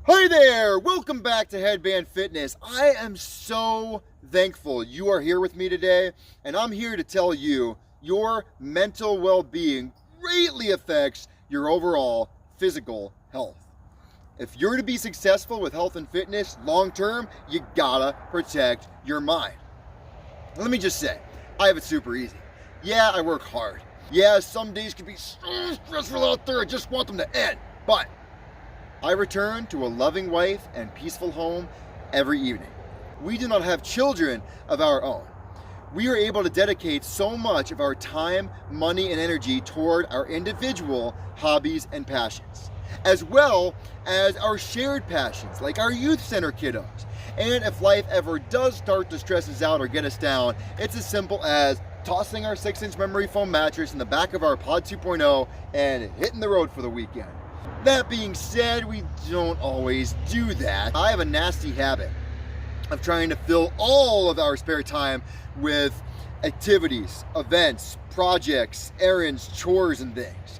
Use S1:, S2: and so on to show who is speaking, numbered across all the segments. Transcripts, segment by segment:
S1: Hi there! Welcome back to Headband Fitness. I am so thankful you are here with me today, and I'm here to tell you your mental well-being greatly affects your overall physical health. If you're to be successful with health and fitness long-term, you gotta protect your mind. Let me just say, I have it super easy. Yeah, I work hard. Yeah, some days can be so stressful out there, I just want them to end. But I return to a loving wife and peaceful home every evening. We do not have children of our own. We are able to dedicate so much of our time, money, and energy toward our individual hobbies and passions, as well as our shared passions, like our youth center kiddos. And if life ever does start to stress us out or get us down, it's as simple as tossing our 6-inch memory foam mattress in the back of our Pod 2.0 and hitting the road for the weekend. That being said, we don't always do that. I have a nasty habit of trying to fill all of our spare time with activities, events, projects, errands, chores, and things.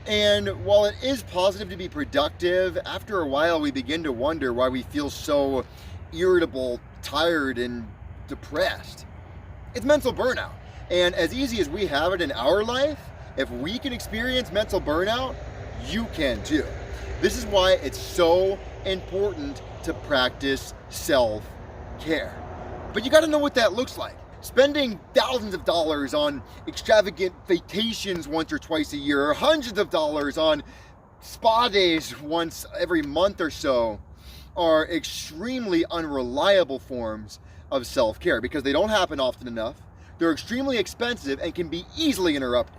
S1: And while it is positive to be productive, after a while we begin to wonder why we feel so irritable, tired, and depressed. It's mental burnout. And as easy as we have it in our life, if we can experience mental burnout, you can too. This is why it's so important to practice self-care. But you gotta know what that looks like. Spending thousands of dollars on extravagant vacations once or twice a year, or hundreds of dollars on spa days once every month or so, are extremely unreliable forms of self-care because they don't happen often enough, they're extremely expensive, and can be easily interrupted.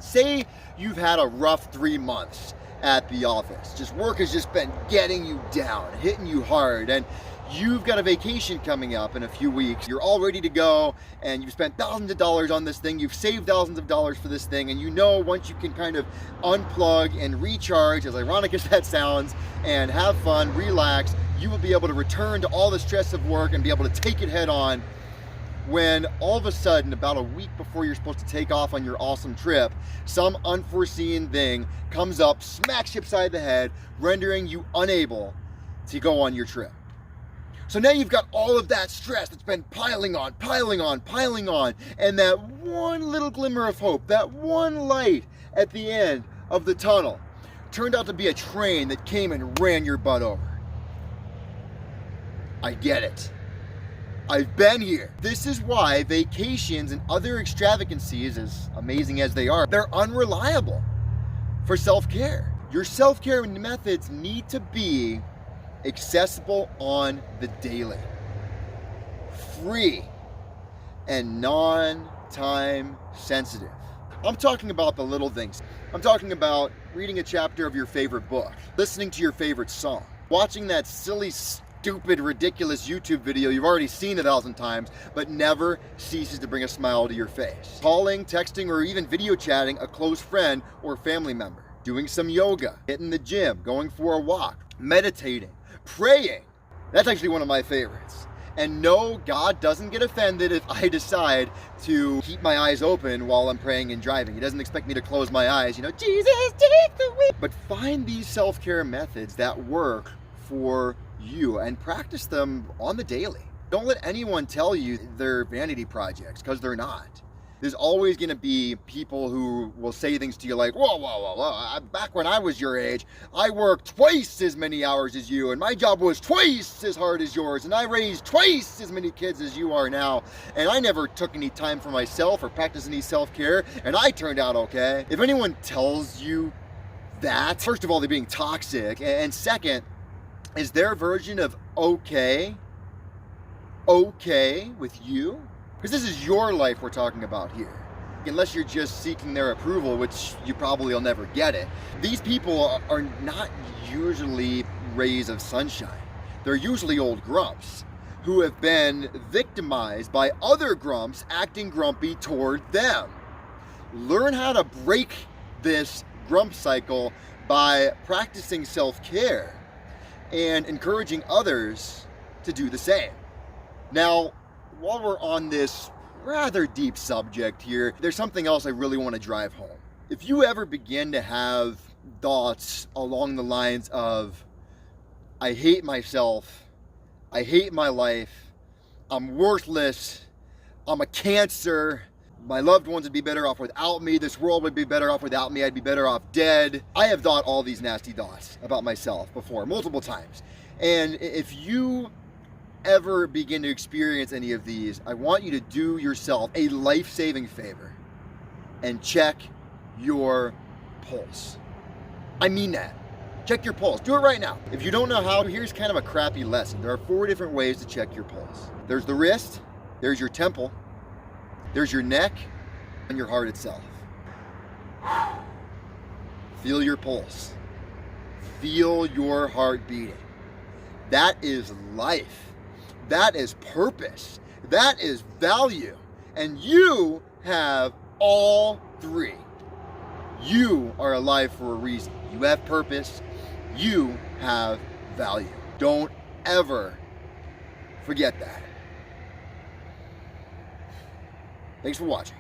S1: Say you've had a rough 3 months at the office. Just work has just been getting you down, hitting you hard, and you've got a vacation coming up in a few weeks. You're all ready to go, and you've spent thousands of dollars on this thing. You've saved thousands of dollars for this thing, and you know once you can kind of unplug and recharge, as ironic as that sounds, and have fun, relax, you will be able to return to all the stress of work and be able to take it head on. When all of a sudden, about a week before you're supposed to take off on your awesome trip, some unforeseen thing comes up, smacks you upside the head, rendering you unable to go on your trip. So now you've got all of that stress that's been piling on, and that one little glimmer of hope, that one light at the end of the tunnel, turned out to be a train that came and ran your butt over. I get it. I've been here. This is why vacations and other extravagancies, as amazing as they are, they're unreliable for self-care. Your self-care methods need to be accessible on the daily, free, and non-time sensitive. I'm talking about the little things. I'm talking about reading a chapter of your favorite book, listening to your favorite song, watching that silly, stupid, ridiculous YouTube video you've already seen 1,000 times, but never ceases to bring a smile to your face. Calling, texting, or even video chatting a close friend or family member. Doing some yoga, hitting the gym, going for a walk, meditating, praying. That's actually one of my favorites. And no, God doesn't get offended if I decide to keep my eyes open while I'm praying and driving. He doesn't expect me to close my eyes, Jesus, take the wheel. But find these self-care methods that work for you and practice them on the daily. Don't let anyone tell you they're vanity projects, because they're not. There's always going to be people who will say things to you like, whoa, back when I was your age, I worked twice as many hours as you, and my job was twice as hard as yours, and I raised twice as many kids as you are now, and I never took any time for myself or practiced any self-care, and I turned out okay. If anyone tells you that, first of all, they're being toxic, and second, is their version of okay with you? Because this is your life we're talking about here. Unless you're just seeking their approval, which you probably will never get it. These people are not usually rays of sunshine. They're usually old grumps who have been victimized by other grumps acting grumpy toward them. Learn how to break this grump cycle by practicing self-care and encouraging others to do the same. Now, while we're on this rather deep subject here, there's something else I really want to drive home. If you ever begin to have thoughts along the lines of, I hate myself. I hate my life. I'm worthless. I'm a cancer. My loved ones would be better off without me. This world would be better off without me. I'd be better off dead. I have thought all these nasty thoughts about myself before, multiple times. And if you ever begin to experience any of these, I want you to do yourself a life-saving favor and check your pulse. I mean that. Check your pulse. Do it right now. If you don't know how, here's kind of a crappy lesson. There are 4 different ways to check your pulse. There's the wrist, there's your temple, there's your neck, and your heart itself. Feel your pulse. Feel your heart beating. That is life. That is purpose. That is value. And you have all 3. You are alive for a reason. You have purpose. You have value. Don't ever forget that. Thanks for watching.